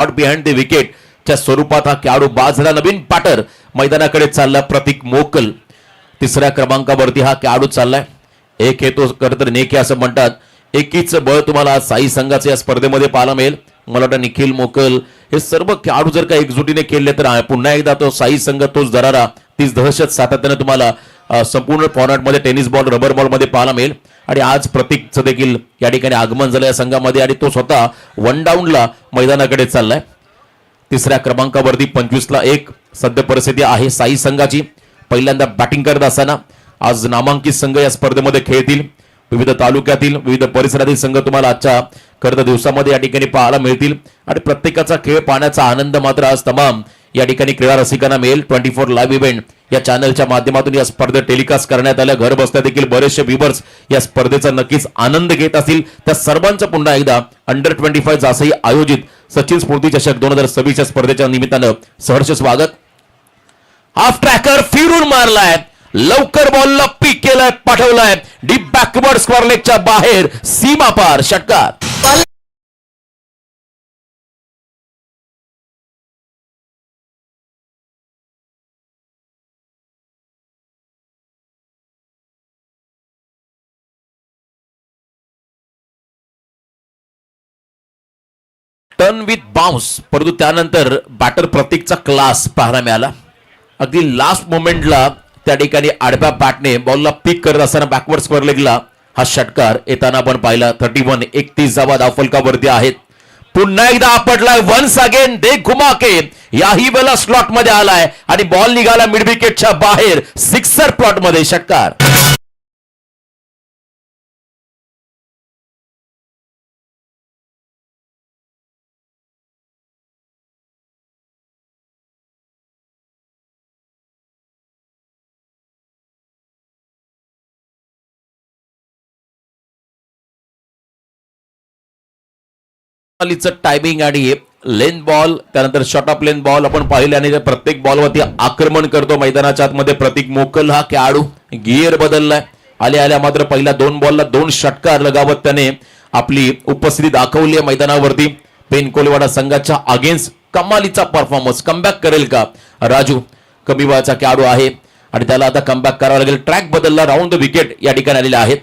Shot behind the wicket च्या स्वरूपात हा खेळाडू बाद झाला. नवीन बॅटर मैदानाकडे चालला प्रतीक मोकल. तिसऱ्या क्रमांकावरती हा खेळाडू चाललाय. एक हे तो खरं तर नेक असं म्हणतात. एकीच बळ तुम्हाला साई संघाचे या स्पर्धेमध्ये पाहायला मिळेल. मला वाटतं निखिल मोकल हे सर्व खेळाडू जर का एकजुटीने खेळले तर पुन्हा एकदा तो साई संघ तोच दरारा तीच दहशत सातत्याने तुम्हाला संपूर्ण फॉर्मॅटमध्ये टेनिस बॉल रबर बॉल मध्ये पाहायला मिळेल. आणि आज प्रतीकचं देखील या ठिकाणी आगमन झालं या संघामध्ये आणि तो स्वतः वन डाऊनला मैदानाकडे चाललाय. तिसऱ्या क्रमांकावरती 25ला 1 सध्या परिस्थिती आहे साई संघाची. पहिल्यांदा बॅटिंग करत असताना आज नामांकित संघ या स्पर्धेमध्ये खेळतील. विविध तालुक्यातील विविध परिसरातील संघ तुम्हाला आजच्या खरं दिवसामध्ये या ठिकाणी पाहायला मिळतील आणि प्रत्येकाचा खेळ पाहण्याचा आनंद मात्र आज तमाम या ठिकाणी क्रीडा रसिकांना मिळेल. 24 लाईव्ह इव्हेंट या चॅनलच्या माध्यमातून या स्पर्धेत टेलिकास्ट करण्यात आल्या. घर बसल्या देखील बरेचसे व्ह्यूअर्स या स्पर्धेचा नक्कीच आनंद घेत असतील. त्या सर्वांचं पुन्हा एकदा अंडर 25 जासही आयोजित सचिन स्फूर्ती चषक 2026 स्पर्धेच्या निमित्तानं सहर्ष स्वागत. हाफ ट्रॅकर फिरून मारलाय. लवकर बॉलला पीक केलाय पाठवलाय डीप बॅकवर्ड स्क्वेअर लेगच्या बाहेर सीमा पार षटकार. टर्न विथ बाउन्स परंतु त्यानंतर बॅटर प्रतीकचा क्लास पाहायला मिळाला. अगदी लास्ट मोमेंटला त्या ठिकाणी आडव्या बॅटने बॉलला पिक करत असताना बॅकवर्ड स्क्वेअर लेगला हा षटकार येताना आपण पाहिला. 31 31 धावा धावफलकावरती आहेत. पुन्हा एकदा आपटलाय वन्स अगेन दे घुमा के याही वेळेला स्लॉट मध्ये आलाय आणि बॉल निघाला मिड विकेटच्या बाहेर सिक्सर प्लॉट मध्ये षटकार. टायमिंग आणि लेन बॉल त्यानंतर शॉर्ट ऑफ लेन बॉल आपण पाहिले आणि प्रत्येक बॉलवरती आक्रमण करतो मैदानाच्या आतमध्ये प्रतीक मोकल हा खेळाडू. गिअर बदललाय. आल्या आल्या मात्र पहिल्या 2 बॉलला 2 षटकार लगावत त्याने आपली उपस्थिती दाखवली आहे मैदानावरती. पेन कोलेवाडा संघाच्या अगेन्स्ट कमालीचा परफॉर्मन्स. कमबॅक करेल का राजू? कमी वयाचा खेळाडू आहे आणि त्याला आता कमबॅक करावा लागेल. ट्रॅक बदलला. राऊंड द विकेट या ठिकाणी आलेले आहेत.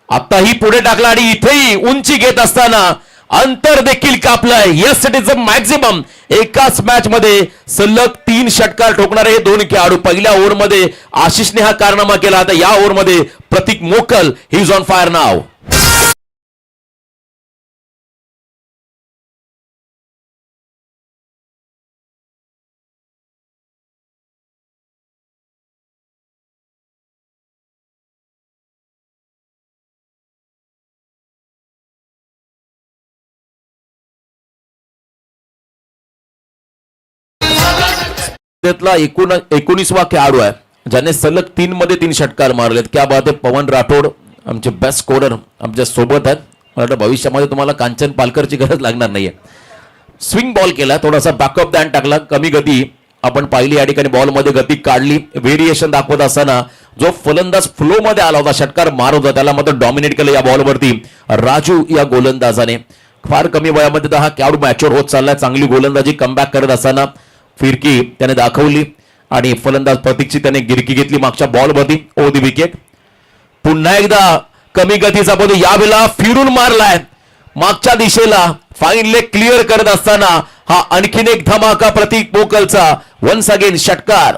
आताही पुढे टाकला आणि इथेही उंची घेत असताना अंतर देखील कापलंय. Yes it is a maximum. एकाच मॅच मध्ये सलग 3 षटकार ठोकणारे हे 2 खेळाडू. पहिल्या ओव्हरमध्ये आशिषने हा कारनामा केला. आता या ओव्हरमध्ये प्रतीक मोकल ही इज ऑन फायर नाव. त्यातला 19वा खेळाडू आहे ज्याने सलग 3 मध्ये 3 षटकार मारलेत. क्या बात आहे. पवन राठोड आमचे बेस्ट स्कोरर आमच्या सोबत आहेत. मला भविष्यामध्ये तुम्हाला कांचन पालकरची गरज लागणार नाहीये. स्विंग बॉल केला. थोडासा बॅकअप दॅन टाकला. कमी गती आपण पाहिली या ठिकाणी. बॉलमध्ये गती काढली. व्हेरिएशन दाखवत असताना जो फलंदाज फ्लो मध्ये आला होता षटकार मारत होता त्याला मात्र डॉमिनेट केलं या बॉलवरती राजू या गोलंदाजाने. फार कमी वयामध्ये हा खेळाडू मॅच्युअर होत चाललाय. चांगली गोलंदाजी कमबॅक करत असताना फिरकी त्याने दाखवली आणि फलंदाज प्रतीकची त्याने गिरकी घेतली मागच्या बॉलवरती. ओ दी विकेट. पुन्हा एकदा कमी गतीचा बदल. यावेळेला फिरून मारलाय मागच्या दिशेला. फाईन लेग क्लिअर करत असताना हा आणखीन एक धमाका प्रतीक मोकलचा. वन्स अगेन षटकार.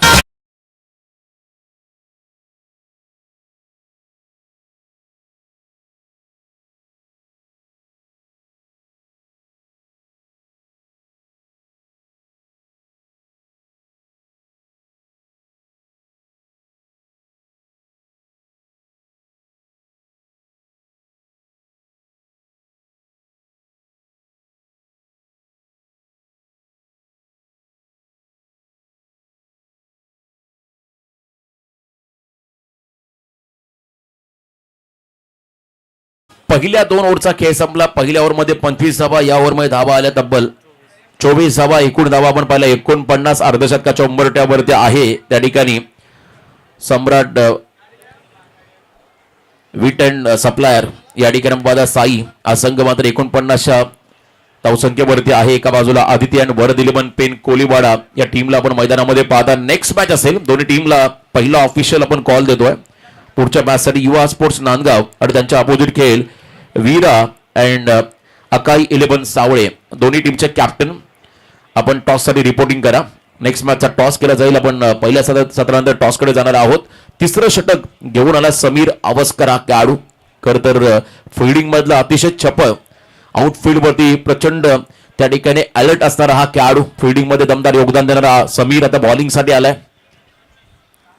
पहिल्या 2 ओव्हरचा खेळ संपला. पहिल्या ओव्हरमध्ये 25 धावा. या ओव्हरमध्ये धावा आल्या तब्बल 24 धावा. एकूण धावा आपण पाहिला 49 अर्धशतकाच्या उंबरठ्यावरती आहे. त्या ठिकाणी सम्राट विट अँड सप्लायर या ठिकाणी साई हा संघ मात्र 49च्या धावसंख्येवरती आहे. एका बाजूला आदिती आणि वर्ड इलेव्हन पेन कोलीवाडा या टीमला आपण मैदानामध्ये पाहता. नेक्स्ट मॅच असेल, दोन्ही टीमला पहिला ऑफिशियल आपण कॉल देतोय. पुढच्या मॅचसाठी युवा स्पोर्ट्स नांदगाव आणि त्यांच्या अपोजिट खेळ वीरा अँड अकाई 11 सावळे, दोन्ही टीमचे कॅप्टन. आपण टॉससाठी रिपोर्टिंग करा. नेक्स्ट मॅचचा टॉस केला जाईल. आपण पहिल्या सत्रानंतर टॉसकडे जाणार आहोत. तिसरं षटक घेऊन आला समीर आवस्कर हा खेळाडू. खरं तर फिल्डिंग मधला अतिशय चपळ, आउटफील्ड वरती प्रचंड त्या ठिकाणी अलर्ट असणारा हा खेळाडू, फिल्डिंग मध्ये दमदार योगदान देणारा समीर आता बॉलिंग साठी आलाय.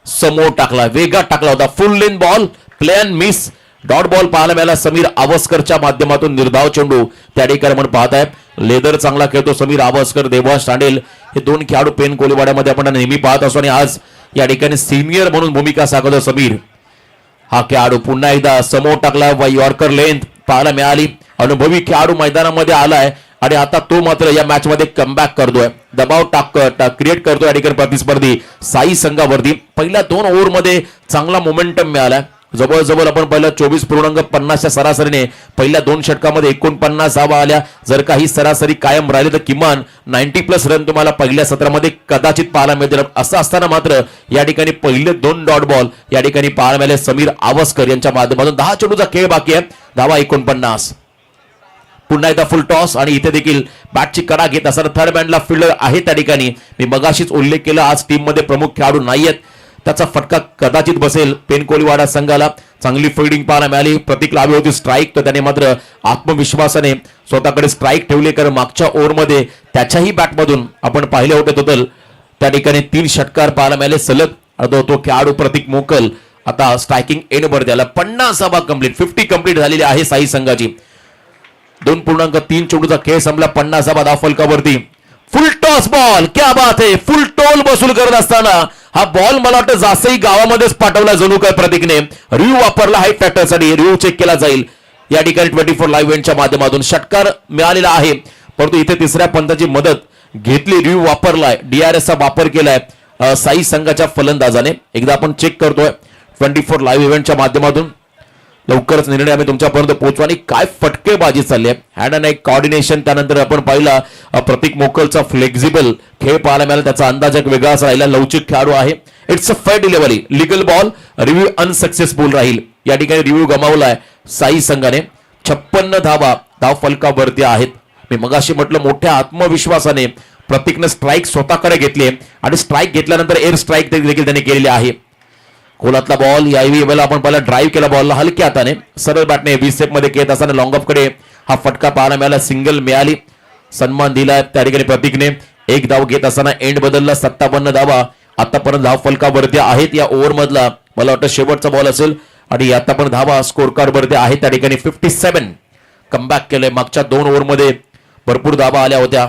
समोर टाकला, वेगात टाकला होता, full length ball, plain miss, dot ball पाहायला मिळाला समीर आवस्करच्या माध्यमातून. निर्धाव चेंडू त्या ठिकाणी आपण पाहताय. लेदर चांगला खेळतो समीर आवस्कर, देवास सांडेल हे दोन खेळाडू पेन कोलीवाड्यामध्ये आपण नेहमी पाहत असतो आणि आज या ठिकाणी सिनियर म्हणून भूमिका साकारतो समीर हा खेळाडू. पुन्हा एकदा समोर टाकला, यॉर्कर लेंथ पाहायला मिळाली. अनुभवी खेळाडू मैदानामध्ये आलाय आणि आता तो मात्र या मॅच मध्ये कमबॅक करतोय, दबाव क्रिएट करतोय या ठिकाणी प्रतिस्पर्धी साई संघावरती. पहिल्या 2 ओव्हरमध्ये चांगला मोमेंटम मिळालाय. जवळजवळ आपण पहिल्या 24.50च्या सरासरीने पहिल्या 2 षटकामध्ये 49 धावा आल्या. जर काही सरासरी कायम राहिली तर किमान 90+ रन तुम्हाला पहिल्या सत्रामध्ये कदाचित पाहायला मिळतील. असं असताना मात्र या ठिकाणी पहिले 2 डॉट बॉल या ठिकाणी पाहायला मिळाले समीर आवस्कर यांच्या माध्यमातून. 10 चेंडूचा खेळ बाकी आहे, धावा 49. पुन्हा एकदा फुल टॉस आणि इथे देखील बॅटची कडा घेत असताना थर्ड बॅन्डला फिल्डर आहे त्या ठिकाणी. मी मगाशीच उल्लेख केला, आज टीम मध्ये प्रमुख खेळाडू नाहीयेत, त्याचा फटका कदाचित बसेल पेन कोलीवाडा संघाला. चांगली फिल्डिंग पाहायला मिळाली. प्रतीक लावे होती स्ट्राईक, तर त्याने मात्र आत्मविश्वासाने स्वतःकडे स्ट्राईक ठेवली, कारण मागच्या ओव्हरमध्ये त्याच्याही बॅटमधून आपण पाहिले होते टोटल त्या ठिकाणी 3 षटकार पाहायला मिळाले सलग. तो खेळाडू प्रतीक मोकल आता स्ट्रायकिंग एंड वर द्यायला. 50 धावा कंप्लीट, 50 कंप्लीट झालेली आहे साई संघाची. 2.3 चेंडूचा खेळ संपला, 50 धावा धाव फलकावरती. फुल टॉस बॉल, क्या बात आहे. फुल टोल वसूल करत असताना हा बॉल मला वाटतं जासई गावामध्येच पाठवला जणू काय प्रतीकने. रिव्ह्यू वापरला हाय फॅक्टरसाठी, रिव्ह्यू चेक केला जाईल या ठिकाणी 24 लाईव्ह इव्हेंटच्या माध्यमातून. षटकार मिळालेला आहे, परंतु इथे तिसऱ्या पंताची मदत घेतली, रिव्ह्यू वापरलाय, DRSचा वापर केलाय साई संघाच्या फलंदाजाने. एकदा आपण चेक करतोय 24 लाईव्ह इव्हेंटच्या माध्यमातून. लवकरच निर्णय आम्ही तुमच्यापर्यंत पोहोचू. आणि काय फटकेबाजी चालली आहे, हँड अँड एक कॉर्डिनेशन. त्यानंतर आपण पाहिला प्रतीक मोकलचा फ्लेक्झिबल खेळ पाहायला मिळाला, त्याचा अंदाज एक वेगळाच राहिला. लवचिक खेळाडू आहे. It's a fair delivery, legal ball, review unsuccessful राहील. या ठिकाणी रिव्ह्यू गमावलाय साई संघाने. 56 धावा धाव फलकावरती आहेत. मी मगाशी म्हटलं मोठ्या आत्मविश्वासाने प्रतीकने स्ट्राईक स्वतःकडे घेतली आणि स्ट्राईक घेतल्यानंतर एअर स्ट्राईक देखील त्याने केलेली आहे. खोलातला बॉल यावेळी वेळेला आपण पहिला ड्राईव्ह केला बॉलला हलक्या हाताने, सरळ बॅटने 20 स्टेप मध्ये घेत असताना लॉंग ऑफ कडे हा फटका पाहायला मिळाला. सिंगल मिळाली, सन्मान दिला त्या ठिकाणी प्रतीकने. 1 धाव घेत असताना एंड बदलला. 57 धावा आतापर्यंत धाव फलकावरती आहेत. या ओव्हर मधला मला वाटतं शेवटचा बॉल असेल आणि आतापर्यंत धावा स्कोर कार्ड वरती आहे त्या ठिकाणी 57. कमबॅक केलंय. मागच्या 2 ओव्हर मध्ये भरपूर धावा आल्या होत्या.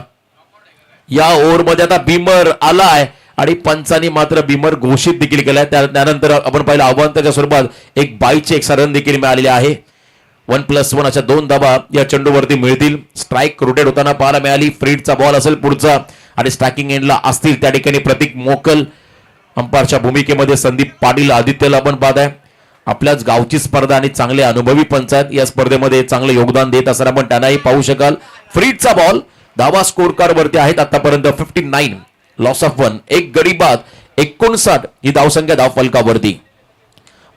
या ओव्हर मध्ये आता बीमर आलाय आणि पंचांनी मात्र बीमर घोषित देखील केलाय. त्यानंतर आपण पाहिलं आव्हानाच्या स्वरूपात एक बाईचे 1 रन देखील मिळालेले आहे. 1+1 अशा 2 धावा या चेंडूवरती मिळतील. स्ट्राईक रोटेट होताना पाहायला मिळाली. फ्रीडचा बॉल असेल पुढचा आणि स्ट्रायकिंग एंडला असतील त्या ठिकाणी प्रतीक मोकल. अंपायरच्या भूमिकेमध्ये संदीप पाटील आदित्यला आपण पाहताय. आपल्याच गावची स्पर्धा आणि चांगले अनुभवी पंच आहेत या स्पर्धेमध्ये, चांगले योगदान देत असताना आपण त्यांनाही पाहू शकाल. फ्रीडचा बॉल, धावा स्कोर कार्ड वरती आहेत आतापर्यंत 59, लॉस ऑफ 1, 1 गडी बाद, 59 ही धावसंख्या धाव फलकावरती.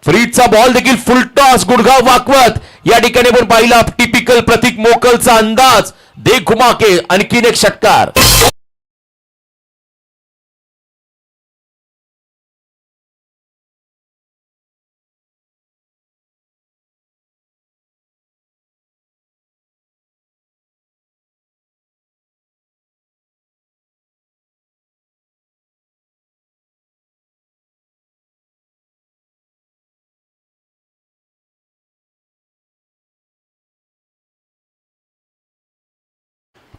फ्रीडचा बॉल देखील फुल टॉस, गुडघा वाकवत या ठिकाणी पण पाहिला टिपिकल प्रतीक मोकलचा अंदाज. दे घुमा के आणखीन एक षटकार.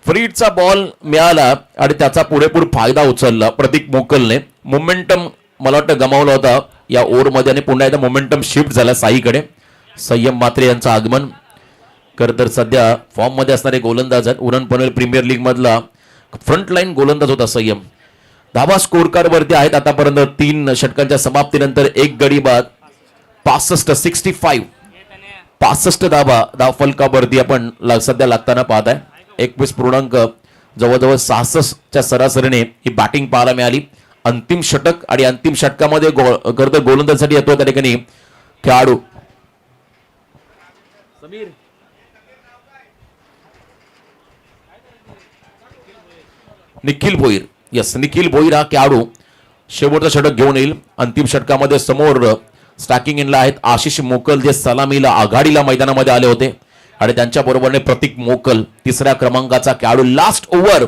फ्रीडचा बॉल मिळाला आणि त्याचा पुरेपूर फायदा उचलला प्रतीक मोकलने. मोमेंटम मला वाटतं गमावला होता या ओव्हरमध्ये आणि पुन्हा एकदा मोमेंटम शिफ्ट झाला साईकडे. संयम मात्रे यांचं आगमन. खरं तर सध्या फॉर्म मध्ये असणारे गोलंदाज आहेत. उरण पनवेल प्रीमियर लीग मधला फ्रंट लाईन गोलंदाज होता संयम. धावा स्कोर कार्ड वरती आहेत आतापर्यंत 3 षटकांच्या समाप्तीनंतर 1 गडी बाद, 65 धावा धाव फलकावरती आपण सध्या लागताना पाहताय. 21 पूर्णांक जवळजवळ 66च्या सरासरीने ही बॅटिंग पाहायला मिळाली. अंतिम षटक आणि अंतिम षटकामध्ये गोलंदाजीसाठी येतो त्या ठिकाणी खेळाडू निखिल भोईर. यस, निखिल भोईर हा खेळाडू शेवटचं षटक घेऊन येईल. अंतिम षटकामध्ये समोर स्टॅकिंग इनला आहेत आशिष मोकल, जे सलामीला आघाडीला मैदानामध्ये आले होते, आणि त्यांच्या बरोबरने प्रतीक मोकल तिसऱ्या क्रमांकाचा खेळाडू. Last over.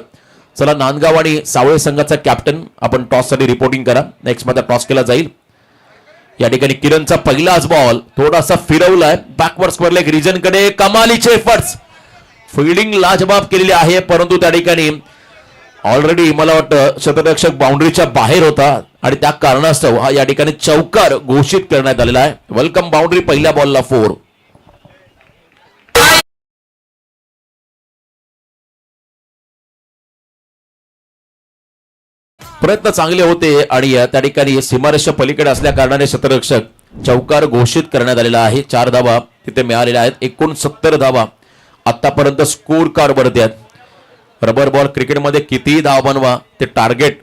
चला, नांदगाव आणि सावळे संघाचा कॅप्टन आपण टॉस साठी रिपोर्टिंग करा. नेक्स्ट मध्ये टॉस केला जाईल. या ठिकाणी किरणचा पहिलाच बॉल थोडासा फिरवलाय बॅकवर्ड स्क्वेअर लेग रिजन कडे. कमालीचे एफर्ट्स, फिल्डिंग लाजबाब केलेली आहे, परंतु त्या ठिकाणी ऑलरेडी मला वाटतं शतरक्षक बाउंड्रीच्या बाहेर होता आणि त्या कारणास्तव हा या ठिकाणी चौकार घोषित करण्यात आलेला आहे. वेलकम बाउंड्री पहिल्या बॉलला 4. प्रयत्न चांगले होते आणि त्या ठिकाणी सीमारेषा पलीकडे असल्या कारणाने शतरक्षक चौकार घोषित करण्यात आलेला आहे. 4 धावा तिथे मिळालेल्या आहेत. 69 धावा आतापर्यंत स्कोर कार्ड वरती आहेत. रबर बॉल क्रिकेटमध्ये कितीही धावा बनवा, ते टार्गेट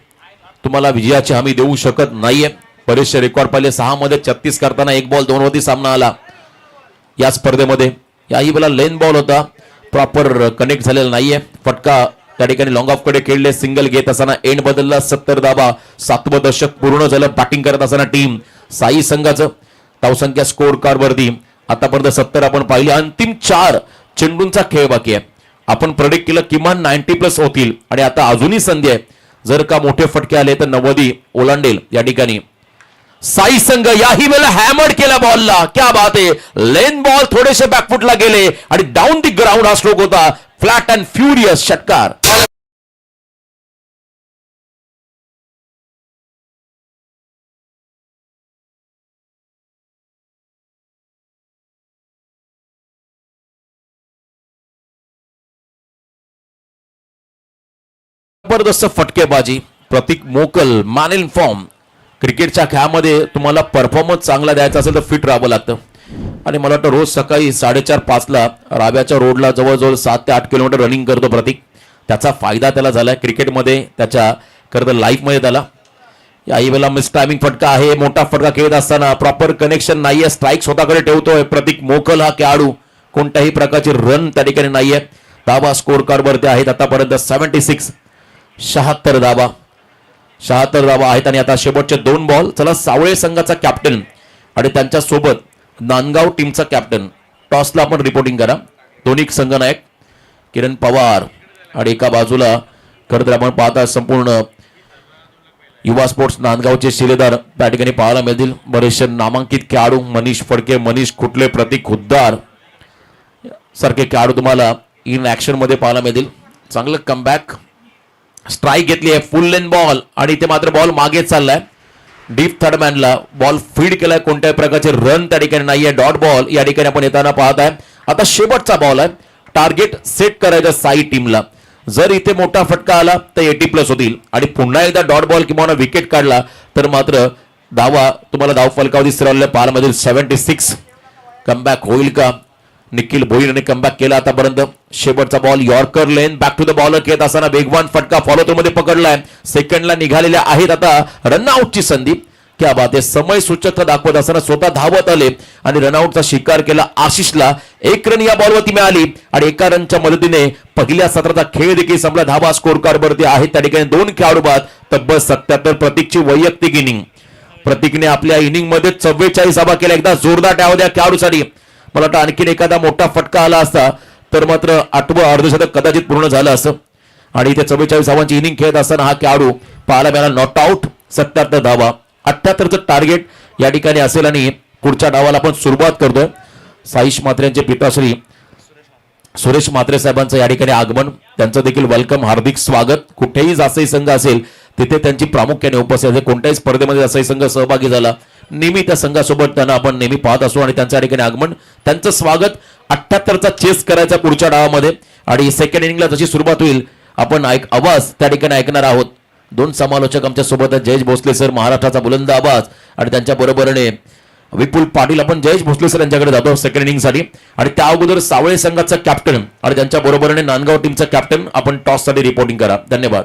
तुम्हाला विजयाची हमी देऊ शकत नाहीये. बरेचसे रेकॉर्ड पाहिले. 6 मध्ये 36 करताना 1 बॉल 2 वरती सामना आला या स्पर्धेमध्ये. याही वेळेला लेन बॉल होता, प्रॉपर कनेक्ट झालेला नाहीये. फटका त्या ठिकाणी लॉंग ऑफ कडे खेळले, सिंगल घेत असताना एंड बदलला. 70 धावा, 7वं दशक पूर्ण झालं. बॅटिंग करत असताना टीम साई संघाचं धावसंख्या स्कोर कार्ड वरती आतापर्यंत 70 आपण पाहिली. अंतिम 4 चेंडूंचा खेळ बाकी आहे. आपण प्रेडिक्ट केलं किमान 90+ होतील आणि आता अजूनही संधी आहे. जर का मोठे फटके आले तर 90 ओलांडेल. या ठिकाणी साई संघ याही वेळेला हॅमर्ड केला बॉलला. क्या बात आहे. लेन बॉल थोडेसे बॅकफुटला गेले आणि डाऊन दी ग्राउंड हा स्ट्रोक होता. फ्लॅट अँड फ्युरियस षटकार. जबरदस्त फटकेबाजी. प्रतीक मोकल, मॅन इन फॉर्म. क्रिकेटच्या खेळामध्ये तुम्हाला परफॉर्मन्स चांगला द्यायचा असेल तर फिट राहावं लागतं. आणि मला वाटतं रोज सकाळी 4:30-5 ला राव्याच्या रोडला जवळजवळ 7 ते 8 किलोमीटर रनिंग करतो प्रतीक. त्याचा फायदा त्याला झालाय क्रिकेटमध्ये, त्याच्या खरं तर लाईफमध्ये त्याला. याही वेळेला मिस टायमिंग फटका आहे. मोठा फटका खेळत असताना प्रॉपर कनेक्शन नाहीये. स्ट्राईक स्वतःकडे ठेवतोय प्रतीक मोकल हा खेळाडू. कोणत्याही प्रकारची रन त्या ठिकाणी नाहीये. धावा स्कोर कार्ड वरती आहेत आतापर्यंत 76. 76 धावा, 76 धावा आहेत. आणि आता शेवटचे 2 बॉल. चला, सावळे संघाचा कॅप्टन आणि त्यांच्या सोबत नांदगाव टीमचा कॅप्टन टॉसला आपण रिपोर्टिंग करा. दोन्ही संघनायक किरण पवार आणि एका बाजूला खरं तर आपण पाहता संपूर्ण युवा स्पोर्ट्स नांदगावचे शिलेदार त्या ठिकाणी पाहायला मिळतील. बरेचसे नामांकित खेळाडू, मनीष फडके, मनीष खुटले, प्रतीक हुद्दार सारखे खेळाडू तुम्हाला इन ऍक्शन मध्ये पाहायला मिळतील. चांगलं कमबॅक. स्ट्राईक घेतली आहे, फुल लेन बॉल आणि ते मात्र बॉल मागे चाललाय. डीप थर्डमॅनला बॉल फीड केलाय. कोणत्याही प्रकारचे रन त्या ठिकाणी नाहीये. डॉट बॉल या ठिकाणी आपण येताना पाहत आहे. आता शेवटचा बॉल आहे. टार्गेट सेट करायचं साई टीमला. जर इथे मोठा फटका आला तर 80+ होतील आणि पुन्हा एकदा डॉट बॉल किंवा विकेट काढला तर मात्र धावा तुम्हाला धाव फलकावधी स्थिरावलेल्या पाहायला 76. कमबॅक होईल का? निखिल भोईरने कमबॅक केला आतापर्यंत. शेवटचा ball yorker length, back to the bowler खेळत असताना वेगवान फटका फॉलो थ्रू मध्ये पकडलाय. सेकंडला निघालेल्या आहेत आता रनआउटची संधी. क्या बात आहे. समय सूचकता दाखवत असताना स्वतः धावत आले आणि रनआउटचा शिकार केला. आशिषला 1 रन या बॉलवरती मिळाली आणि 1 रनच्या मदतीने पहिल्या सत्राचा खेळ देखील संपला. धावा स्कोर कार्ड वरती आहेत त्या ठिकाणी 2 खेळाडू बाद. तब्बल 77. प्रतीकची वैयक्तिक इनिंग. प्रतीकने आपल्या इनिंग मध्ये 44 धावा केल्या. एकदा जोरदार टाळ्या द्या खेळाडूसाठी. मला वाटतं आणखीन एखादा मोठा फटका आला असता तर मात्र 8वं अर्धशतक कदाचित पूर्ण झालं असं. आणि इथे 44 धावांची इनिंग खेळत असताना हा खेळाडू पाहायला मिळाला. Not out. 77 धावा. 78चं टार्गेट या ठिकाणी असेल आणि पुढच्या डावाला आपण सुरुवात करतोय. साईश म्हात्रे यांचे पिताश्री सुरेश म्हात्रे साहेबांचं या ठिकाणी आगमन. त्यांचं देखील वेलकम, हार्दिक स्वागत. कुठेही जासई संघ असेल तिथे त्यांची प्रामुख्याने उपस्थिती असते. कोणत्याही स्पर्धेमध्ये जासई संघ सहभागी झाला नेहमी त्या संघासोबत त्यांना आपण नेहमी पाहत असतो आणि त्यांच्या ठिकाणी आगमन, त्यांचं स्वागत. 78चा चेस करायचा पुढच्या डावामध्ये आणि सेकंड इनिंगला जशी सुरुवात होईल आपण आवाज त्या ठिकाणी ऐकणार आहोत. 2 समालोचक आमच्या सोबत आहेत. जयेश भोसले सर, महाराष्ट्राचा बुलंद आवाज, आणि त्यांच्या बरोबरीने विपुल पाटील. आपण जयेश भोसले सर यांच्याकडे जातो सेकंड इनिंगसाठी आणि त्या अगोदर सावळे संघाचा कॅप्टन आणि त्यांच्या बरोबरीने नांदगाव टीमचा कॅप्टन आपण टॉस साठी रिपोर्टिंग करा. धन्यवाद.